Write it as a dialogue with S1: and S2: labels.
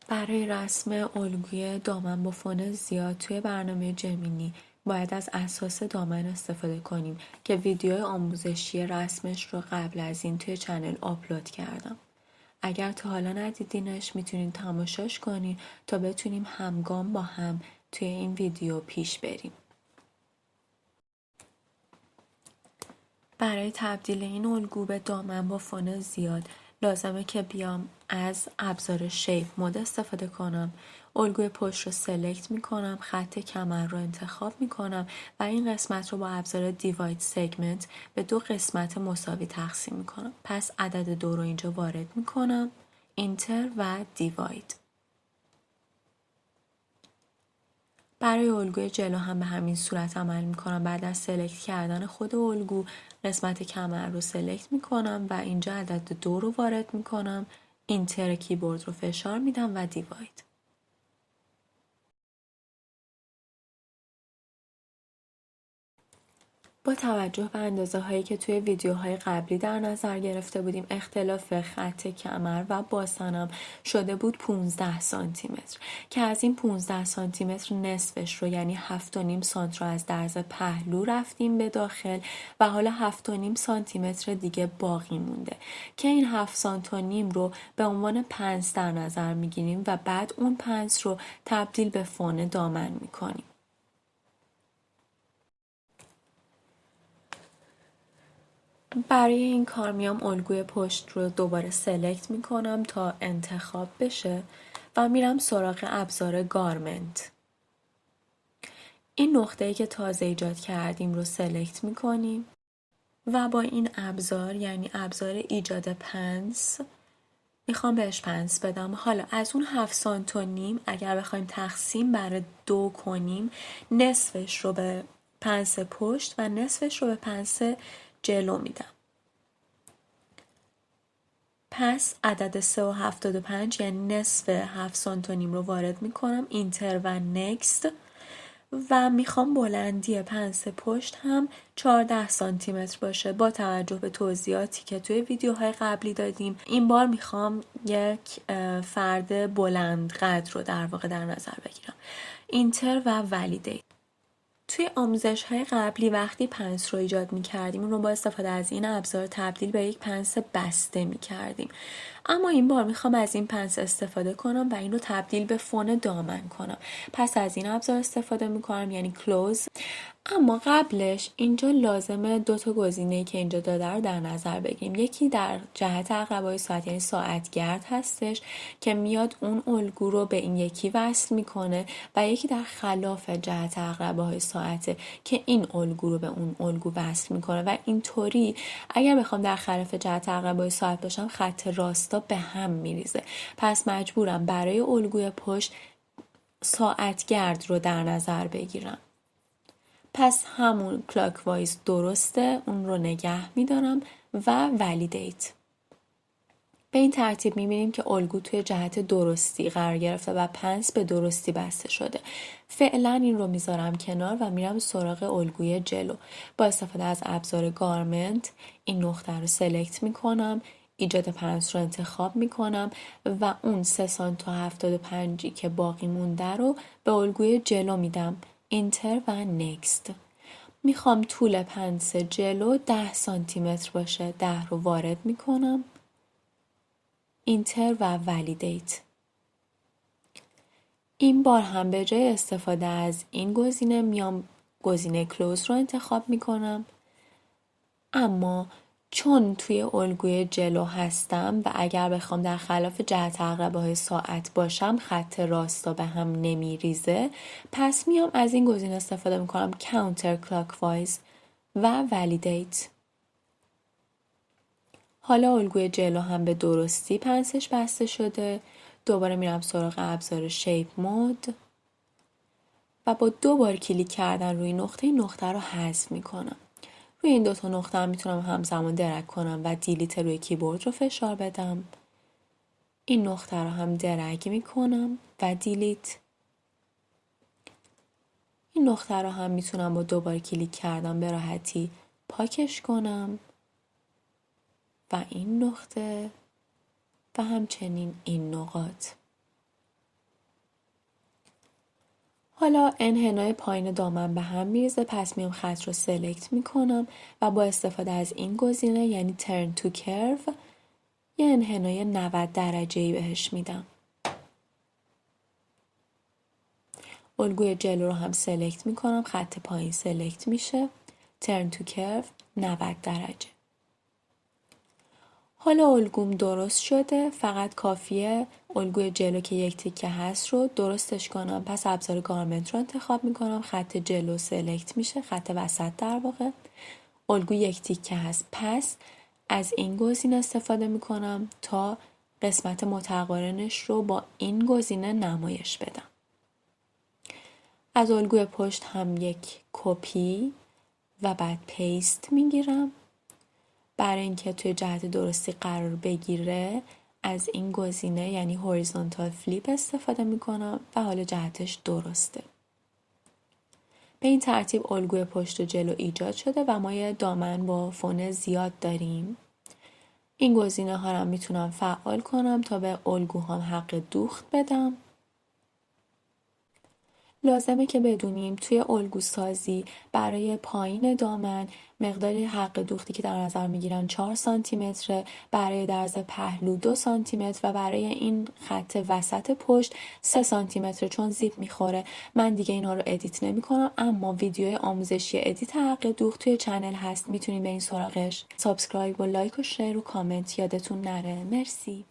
S1: برای رسم الگوی دامن با فون زیاد توی برنامه جمینی باید از اساس دامن استفاده کنیم که ویدیوی آموزشی رسمش رو قبل از این توی چنل آپلود کردم. اگر تا حالا ندیدینش میتونین تماشاش کنین تا بتونیم همگام با هم توی این ویدیو پیش بریم. برای تبدیل این الگو به دامن با فون زیاد لازمه که بیام از ابزار شیپ مود استفاده کنم. الگوی پشت رو سلکت میکنم، خط کمر رو انتخاب میکنم و این قسمت رو با ابزار دیواید سگمنت به 2 قسمت مساوی تقسیم میکنم. پس عدد 2 رو اینجا وارد میکنم، اینتر و دیواید. برای الگوی جلو هم به همین صورت عمل میکنم. بعد از سلکت کردن خود الگو قسمت کمر رو سلکت میکنم و اینجا عدد 2 رو وارد میکنم، اینتر کیبورد رو فشار میدم و دیواید. با توجه به اندازه هایی که توی ویدیوهای قبلی در نظر گرفته بودیم اختلاف خط کمر و باسنم شده بود 15 سانتی متر که از این 15 سانتی متر نصفش رو یعنی 7.5 سانت رو از درز پهلو رفتیم به داخل و حالا 7.5 سانتی متر دیگه باقی مونده که این 7 سانت و نیم رو به عنوان پنس در نظر میگیریم و بعد اون پنس رو تبدیل به فون دامن میکنیم. برای این کار میام الگوی پشت رو دوباره سلکت میکنم تا انتخاب بشه و میرم سراغ ابزار گارمنت. این نقطه‌ای که تازه ایجاد کردیم رو سلکت میکنیم و با این ابزار یعنی ابزار ایجاد پنس میخوام بهش پنس بدم. حالا از اون 7 سانت و نیم اگر بخوایم تقسیم بر 2 کنیم نصفش رو به پنس پشت و نصفش رو به پنس جلو میدم. پس عدد 3.75 یعنی نصف 7 سانت و نیم رو وارد میکنم، اینتر و نکست و میخوام بلندی پنس پشت هم 14 سانتی متر باشه. با توجه به توضیحاتی که توی ویدیوهای قبلی دادیم این بار میخوام یک فرد بلند قد رو در واقع در نظر بگیرم. اینتر و ولیدیت. توی آموزش‌های قبلی وقتی پنس رو ایجاد می‌کردیم اون رو با استفاده از این ابزار تبدیل به یک پنس بسته می‌کردیم. اما این بار میخوام از این پنس استفاده کنم و این رو تبدیل به فون دامن کنم. پس از این ابزار استفاده می‌کنم یعنی کلوز. اما قبلش اینجا لازمه 2 تا گزینه‌ای که اینجا داده رو در نظر بگیریم. یکی در جهت عقربه‌های ساعت یعنی ساعتگرد هستش که میاد اون الگو رو به این یکی وصل میکنه و یکی در خلاف جهت عقربه‌های ساعته که این الگو رو به اون الگو وصل میکنه و اینطوری اگر بخوام در خلاف جهت عقربه‌های ساعت باشم خط راستا به هم میریزه. پس مجبورم برای الگوی پشت ساعتگرد رو در نظر بگیرم. پس همون کلاکوایز درسته، اون رو نگه میدارم و ولیدیت. به این ترتیب میبینیم که الگو توی جهت درستی قرار گرفته و پنس به درستی بسته شده. فعلا این رو میذارم کنار و میرم سراغ الگوی جلو. با استفاده از ابزار گارمنت این نقطه رو سلکت میکنم، ایجاد پنس رو انتخاب میکنم و اون 3 سانت و 75 که باقی مونده رو به الگوی جلو میدم، اینتر و نکست. میخوام طول پنس جلو 10 سانتی متر باشه. 10 رو وارد میکنم، اینتر و ولیدیت. این بار هم به جای استفاده از این گزینه میام گزینه کلوز رو انتخاب میکنم. اما چون توی الگوی جلو هستم و اگر بخوام در خلاف جهت عقربه‌های ساعت باشم خط راستا به هم نمیریزه، پس میام از این گزینه استفاده میکنم کانتر کلاکوایز و ولیدیت. حالا الگوی جلو هم به درستی پنسش بسته شده. دوباره میرم سراغ ابزار شیپ مود و با 2 بار کلیک کردن روی نقطه رو حذف میکنم. روی این 2 تا نقطه هم میتونم همزمان درگ کنم و دیلیت روی کیبورد رو فشار بدم. این نقطه رو هم درگ میکنم و دیلیت. این نقطه رو هم میتونم با 2 بار کلیک کردن به راحتی پاکش کنم و این نقطه و همچنین این نقاط. حالا انحنای پایین دامن به هم میریزه، پس میام خط رو سلکت میکنم و با استفاده از این گزینه یعنی turn to curve یه انحنای 90 درجه‌ای بهش میدم. الگوی جلو رو هم سلکت میکنم، خط پایین سلکت میشه، turn to curve 90 درجه. حالا الگوم درست شده، فقط کافیه الگوی جلو که یک تیکه هست رو درستش کنم. پس ابزار گارمنت رو انتخاب میکنم، خط جلو سلکت میشه، خط وسط در واقع. الگو یک تیکه هست، پس از این گزینه استفاده میکنم تا قسمت متقارنش رو با این گزینه نمایش بدم. از الگوی پشت هم یک کپی و بعد پیست میگیرم. برای اینکه توی جهت درستی قرار بگیره از این گزینه یعنی هوریزونتال فلیپ استفاده میکنم و حالا جهتش درسته. به این ترتیب الگوی پشت و جلو ایجاد شده و ما یه دامن با فونه زیاد داریم. این گزینه ها رو میتونم فعال کنم تا به الگوهام حق دوخت بدم. لازمه که بدونیم توی الگو سازی برای پایین دامن مقدار حق دوختی که در نظر میگیرن 4 سانتی متره، برای درز پهلو 2 سانتی متر و برای این خط وسط پشت 3 سانتی متر چون زیپ میخوره. من دیگه اینها رو ادیت نمی کنم، اما ویدیوی آموزشی ادیت حق دوخت توی چنل هست، میتونین به این سراغش. سابسکرایب و لایک و شیر و کامنت یادتون نره. مرسی.